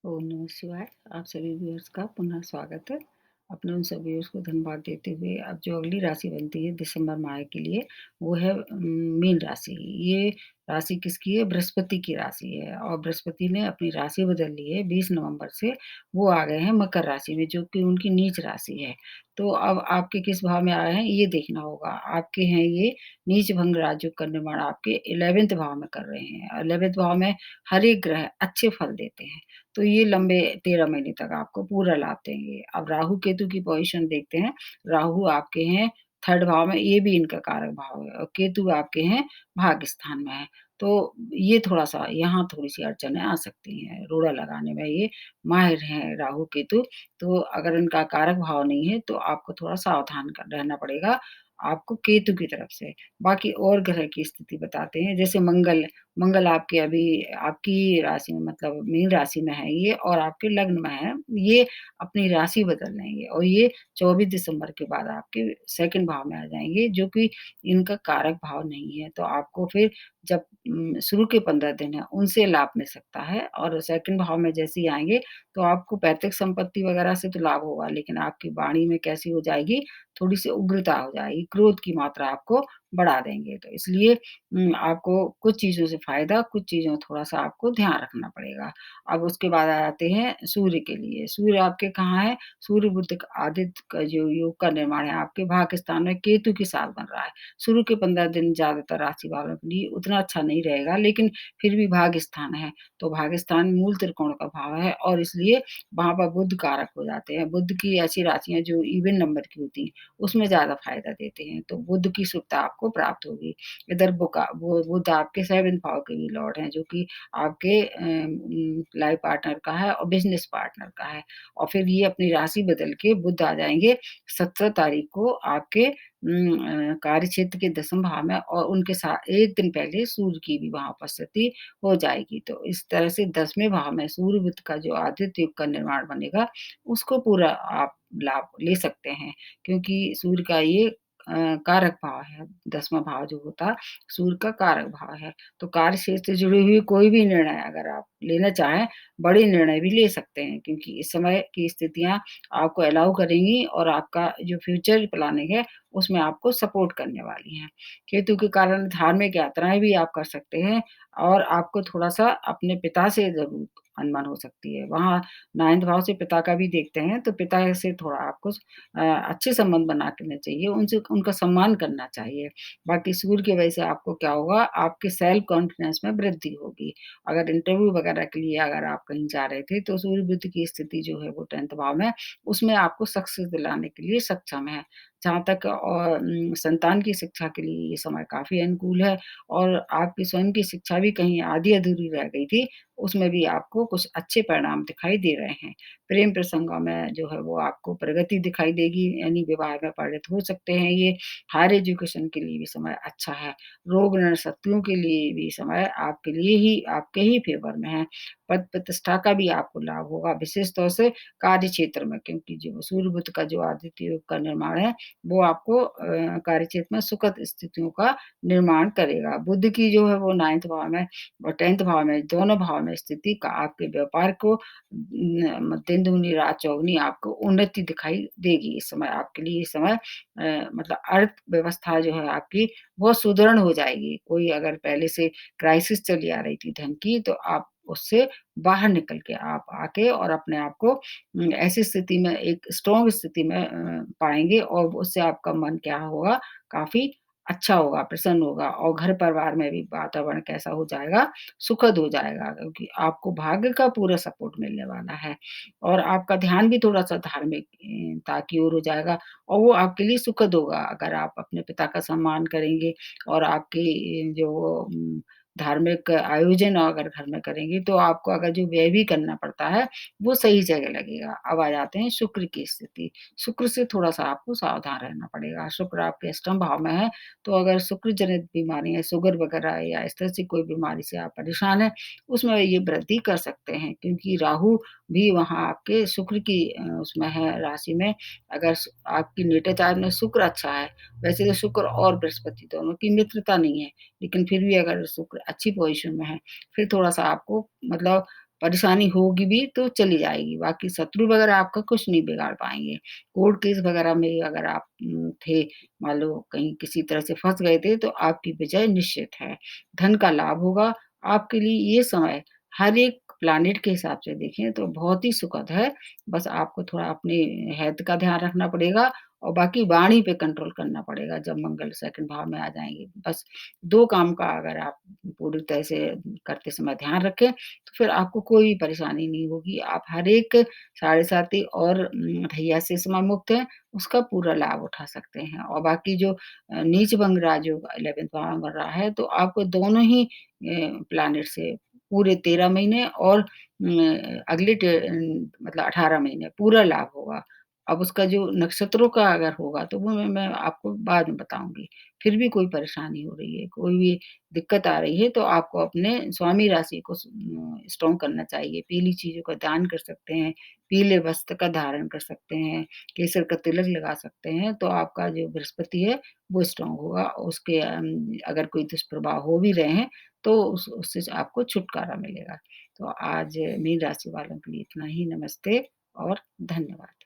ओम नमः शिवाय। आप सभी व्यूअर्स का पुनः स्वागत है। अपने उन सभी व्यूअर्स को धन्यवाद देते हुए अब जो अगली राशि बनती है दिसंबर माह के लिए वो है मीन राशि। ये राशि किसकी है? बृहस्पति की राशि है और बृहस्पति ने अपनी राशि बदल ली है 20 नवंबर से। वो आ गए हैं मकर राशि में जो कि उनकी नीच राशि है। तो अब आपके किस भाव में आए हैं ये देखना होगा। आपके हैं ये नीच भंग राजयोग का निर्माण आपके 11th भाव में कर रहे हैं। 11th भाव में हर एक ग्रह अच्छे फल देते हैं। तो ये लंबे 13 महीने तक आपको पूरा लाभ देंगे। अब राहु केतु की पोज़ीशन देखते हैं। राहु आपके हैं 3rd भाव में, ये भी इनका कारक भाव है और केतु आपके हैं भाग्य स्थान में है। तो ये थोड़ा-सा यहाँ थोड़ी-सी अड़चनें आ सकती हैं, रोड़ा लगाने में ये माहिर हैं राहु केतु। तो अगर इनका कारक भाव नहीं है तो आपको थोड़ा सावधान रहना पड़ेगा, आपको केतु की तरफ से। बाकी और ग्रह की स्थिति बताते हैं, जैसे मंगल मंगल आपके अभी आपकी राशि में मतलब मीन राशि में है ये और आपके लग्न में है। ये अपनी राशि बदल लेंगे और ये 24 दिसंबर के बाद आपके 2nd भाव में आ जाएँगे, जो कि इनका कारक भाव नहीं है। तो आपको फिर जब शुरू के 15 दिन हैं, उनसे लाभ मिल सकता है और 2nd भाव में जैसे ही आएँगे, तो आपको पैतृक संपत्ति वगैरह से तो लाभ होगा, लेकिन आपकी वाणी में कैसी हो जाएगी, थोड़ी-सी उग्रता हो जाएगी, क्रोध की मात्रा आपको बढ़ा देंगे। तो इसलिए आपको कुछ चीज़ों से फ़ायदा, कुछ चीज़ों में थोड़ा-सा आपको ध्यान रखना पड़ेगा। अब उसके बाद आ जाते हैं सूर्य के लिए। सूर्य आपके कहाँ है? सूर्य बुध का आदित्य का जो योग का निर्माण है आपके भाग्य स्थान में केतु के साथ बन रहा है। शुरू के 15 दिन ज़्यादातर राशि वालों के लिए उतना अच्छा नहीं रहेगा, लेकिन फिर भी भाग्य स्थान है। तो भाग्य स्थान मूल त्रिकोण का भाव है और इसलिए वहाँ पर बुध कारक हो जाते हैं। बुध की ऐसी राशियाँ जो इवन नंबर की होती हैं, उसमें ज़्यादा फ़ायदा देते हैं। तो बुध की शुभता आपको प्राप्त होगी। इधर बुका वो बुध आपके 7th भाव के भी लॉर्ड हैं, जो कि आपके लाइफ पार्टनर का है और बिज़नेस पार्टनर का है और फिर ये अपनी राशि बदल के बुध आ जाएँगे 17 तारीख को आपके कार्यक्षेत्र के 10वें भाव में और उनके साथ 1 दिन पहले सूर्य की भी वहाँ उपस्थिति हो जाएगी। तो इस तरह से 10वें भाव में सूर्य बुध का जो आदित्य युग का निर्माण बनेगा, उसको पूरा आप लाभ ले सकते हैं, क्योंकि सूर्य का ये कारक भाव है, 10वाँ भाव जो होता सूर्य का कारक भाव है। तो कार्य क्षेत्र से जुड़ी हुई कोई भी निर्णय अगर आप लेना चाहें, बड़े निर्णय भी ले सकते हैं, क्योंकि इस समय की स्थितियाँ आपको अलाउ करेंगी और आपका जो फ्यूचर प्लानिंग है, उसमें आपको सपोर्ट करने वाली हैं। केतु के कारण धार्मिक यात्राएँ भी आप कर सकते हैं और आपको थोड़ा-सा अपने पिता से ज़रूर अनबन हो सकती है। वहाँ 9th भाव से पिता का भी देखते हैं, तो पिता से थोड़ा आपको अच्छे संबंध बना के रखने चाहिए, उनसे उनका सम्मान करना चाहिए। बाकी सूर्य की वजह से आपको क्या होगा, आपके सेल्फ कॉन्फिडेंस में वृद्धि होगी। अगर इंटरव्यू वगैरह के लिए अगर आप कहीं जा रहे थे, तो सूर्य बुध की स्थिति जो है वो 10th भाव में, उसमें आपको सक्सेस दिलाने के लिए सक्षम है। जहाँ तक संतान की शिक्षा के लिए ये समय काफ़ी अनुकूल है और आपकी स्वयं की शिक्षा भी कहीं आधी-अधूरी रह गई थी, उसमें भी आपको कुछ अच्छे परिणाम दिखाई दे रहे हैं। प्रेम प्रसंगों में जो है वो आपको प्रगति दिखाई देगी, यानी विवाह में परिणत हो सकते हैं ये। हायर एजुकेशन के लिए भी समय अच्छा है। रोग शत्रुओं के लिए भी समय आपके लिए ही आपके ही फ़ेवर में है। पद प्रतिष्ठा का भी आपको लाभ होगा, विशेष तौर से कार्य क्षेत्र में, क्योंकि जो सूर्य बुध का जो आदित्य योग का निर्माण है, वो आपको कार्य क्षेत्र में सुखद स्थितियों का निर्माण करेगा। बुध की जो है वो 9th भाव में और 10th भाव में, दोनों भाव में स्थिति का आपके व्यापार को दिन दूनी रात चौगुनी आपको उन्नति दिखाई देगी। इस समय आपके लिए इस समय मतलब अर्थव्यवस्था जो है आपकी बहुत सुदृढ़ हो जाएगी। कोई अगर पहले से क्राइसिस चली आ रही थी धन की, तो आप उससे बाहर निकल के आप आके और अपने आप को ऐसी स्थिति में एक स्ट्रॉन्ग स्थिति में पाएँगे और उससे आपका मन क्या होगा, काफ़ी अच्छा होगा, प्रसन्न होगा और घर परिवार में भी वातावरण कैसा हो जाएगा, सुखद हो जाएगा, क्योंकि आपको भाग्य का पूरा सपोर्ट मिलने वाला है और आपका ध्यान भी थोड़ा-सा धार्मिक ता की ओर हो जाएगा और वो आपके लिए सुखद होगा। अगर आप अपने पिता का सम्मान करेंगे और आपकी जो धार्मिक आयोजन अगर घर में करेंगे, तो आपको अगर जो व्यय भी करना पड़ता है, वो सही जगह लगेगा। अब आ जाते हैं शुक्र की स्थिति। शुक्र से थोड़ा-सा आपको सावधान रहना पड़ेगा। शुक्र आपके अष्टम भाव में है, तो अगर शुक्र जनित बीमारी है, शुगर वगैरह या इस तरह से कोई बीमारी से आप परेशान हैं, उसमें ये वृद्धि कर सकते हैं, क्योंकि राहु भी वहाँ आपके शुक्र की उसमें है राशि में। अगर आपकी नेटल चार्ट में शुक्र अच्छा है, वैसे तो शुक्र और बृहस्पति दोनों की मित्रता नहीं है, लेकिन फिर भी अगर शुक्र अच्छी पोज़ीशन में है, फिर थोड़ा-सा आपको मतलब परेशानी होगी भी तो चली जाएगी, बाकी शत्रु वगैरह आपका कुछ नहीं बिगाड़ पाएँगे। कोर्ट केस वगैरह में अगर आप थे, मान लो कहीं किसी तरह से फँस गए थे, तो आपकी विजय निश्चित है। धन का लाभ होगा, आपके लिए ये समय हर एक प्लैनेट के हिसाब से देखें तो बहुत ही सुखद है। बस आपको थोड़ा अपने हेल्थ का ध्यान रखना पड़ेगा और बाकी वाणी पे कंट्रोल करना पड़ेगा जब मंगल सेकंड भाव में आ जाएँगे। बस 2 काम का अगर आप पूरी तरह से करते समय ध्यान रखें, तो फिर आपको कोई परेशानी नहीं होगी। आप हर एक साढ़े साती और ढैया से समय मुक्त हैं, उसका पूरा लाभ उठा सकते हैं। और बाकी जो नीच भंग राजयोग 11th भाव में बढ़ रहा है, तो आपको दोनों ही प्लैनेट से पूरे 13 महीने और अगले मतलब 18 महीने पूरा लाभ होगा। अब उसका जो नक्षत्रों का अगर होगा तो वो मैं आपको बाद में बताऊँगी। फिर भी कोई परेशानी हो रही है, कोई भी दिक्कत आ रही है तो आपको अपने स्वामी राशि को स्ट्रॉन्ग करना चाहिए। पीली चीज़ों का दान कर सकते हैं, पीले वस्त्र का धारण कर सकते हैं, केसर का तिलक लगा सकते हैं, तो आपका जो बृहस्पति है वो स्ट्रॉन्ग होगा। उसके अगर कोई दुष्प्रभाव हो भी रहे हैं तो उससे आपको छुटकारा मिलेगा। तो आज मीन राशि वालों के लिए इतना ही। नमस्ते और धन्यवाद।